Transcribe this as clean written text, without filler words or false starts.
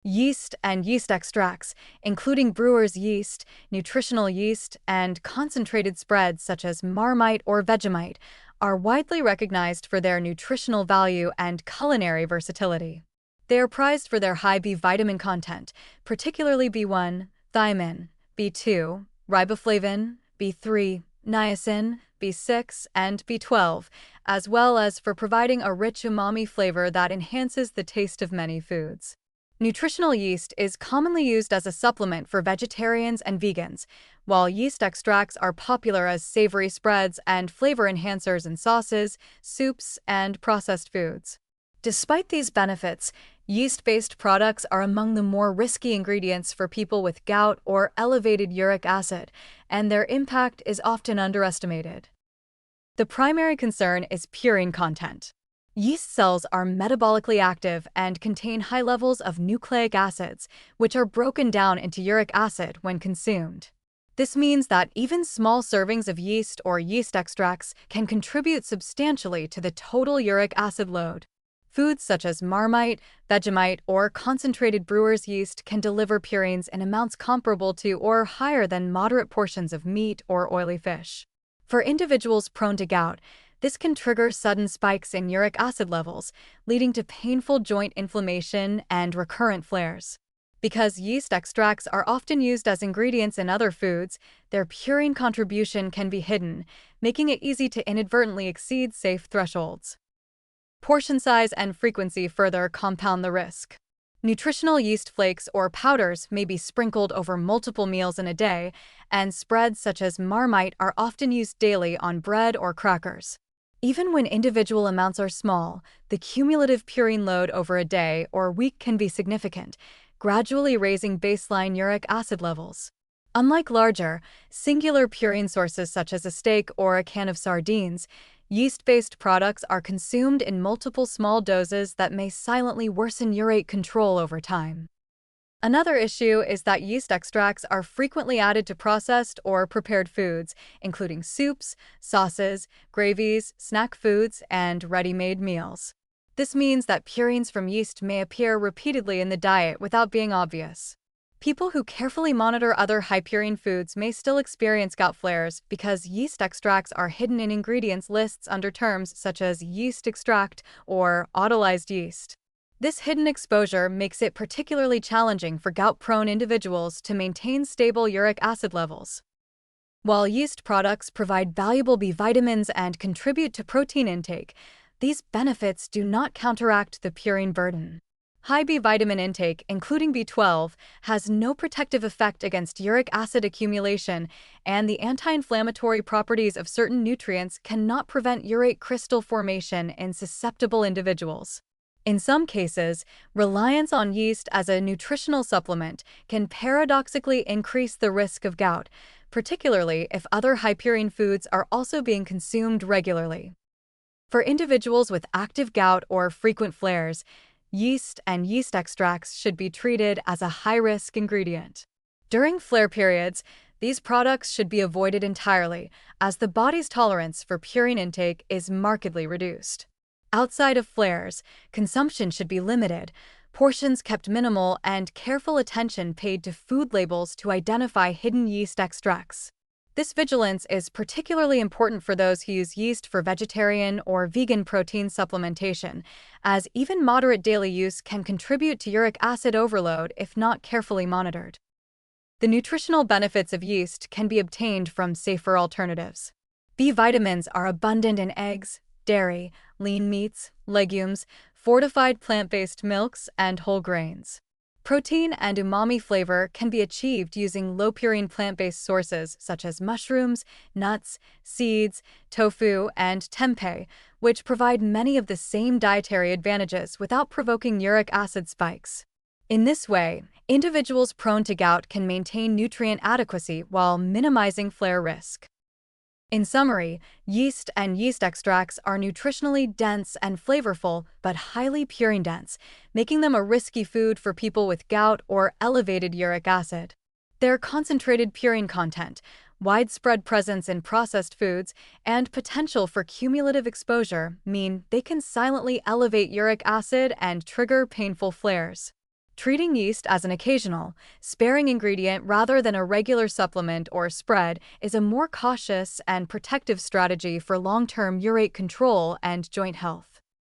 Yeast and yeast extracts, including Brewer's yeast, nutritional yeast, and concentrated spreads such as Marmite or Vegemite, are widely recognized for their nutritional value and culinary versatility. They are prized for their high B vitamin content, particularly B1, thiamine, B2, riboflavin, B3, niacin, B6, and B12, as well as for providing a rich umami flavor that enhances the taste of many foods. Nutritional yeast is commonly used as a supplement for vegetarians and vegans, while yeast extracts are popular as savory spreads and flavor enhancers in sauces, soups, and processed foods. Despite these benefits, yeast-based products are among the more risky ingredients for people with gout or elevated uric acid, and their impact is often underestimated. The primary concern is purine content. Yeast cells are metabolically active and contain high levels of nucleic acids, which are broken down into uric acid when consumed. This means that even small servings of yeast or yeast extracts can contribute substantially to the total uric acid load. Foods such as Marmite, Vegemite, or concentrated brewer's yeast can deliver purines in amounts comparable to or higher than moderate portions of meat or oily fish. For individuals prone to gout, this can trigger sudden spikes in uric acid levels, leading to painful joint inflammation and recurrent flares. Because yeast extracts are often used as ingredients in other foods, their purine contribution can be hidden, making it easy to inadvertently exceed safe thresholds. Portion size and frequency further compound the risk. Nutritional yeast flakes or powders may be sprinkled over multiple meals in a day, and spreads such as Marmite are often used daily on bread or crackers. Even when individual amounts are small, the cumulative purine load over a day or week can be significant, gradually raising baseline uric acid levels. Unlike larger, singular purine sources such as a steak or a can of sardines, yeast-based products are consumed in multiple small doses that may silently worsen urate control over time. Another issue is that yeast extracts are frequently added to processed or prepared foods, including soups, sauces, gravies, snack foods, and ready-made meals. This means that purines from yeast may appear repeatedly in the diet without being obvious. People who carefully monitor other high-purine foods may still experience gout flares because yeast extracts are hidden in ingredients lists under terms such as yeast extract or autolyzed yeast. This hidden exposure makes it particularly challenging for gout-prone individuals to maintain stable uric acid levels. While yeast products provide valuable B vitamins and contribute to protein intake, these benefits do not counteract the purine burden. High B vitamin intake, including B12, has no protective effect against uric acid accumulation, and the anti-inflammatory properties of certain nutrients cannot prevent urate crystal formation in susceptible individuals. In some cases, reliance on yeast as a nutritional supplement can paradoxically increase the risk of gout, particularly if other high-purine foods are also being consumed regularly. For individuals with active gout or frequent flares, yeast and yeast extracts should be treated as a high-risk ingredient. During flare periods, these products should be avoided entirely, as the body's tolerance for purine intake is markedly reduced. Outside of flares, consumption should be limited, portions kept minimal, and careful attention paid to food labels to identify hidden yeast extracts. This vigilance is particularly important for those who use yeast for vegetarian or vegan protein supplementation, as even moderate daily use can contribute to uric acid overload if not carefully monitored. The nutritional benefits of yeast can be obtained from safer alternatives. B vitamins are abundant in eggs, dairy, lean meats, legumes, fortified plant-based milks, and whole grains. Protein and umami flavor can be achieved using low-purine plant-based sources such as mushrooms, nuts, seeds, tofu, and tempeh, which provide many of the same dietary advantages without provoking uric acid spikes. In this way, individuals prone to gout can maintain nutrient adequacy while minimizing flare risk. In summary, yeast and yeast extracts are nutritionally dense and flavorful, but highly purine-dense, making them a risky food for people with gout or elevated uric acid. Their concentrated purine content, widespread presence in processed foods, and potential for cumulative exposure mean they can silently elevate uric acid and trigger painful flares. Treating yeast as an occasional, sparing ingredient rather than a regular supplement or spread is a more cautious and protective strategy for long-term urate control and joint health.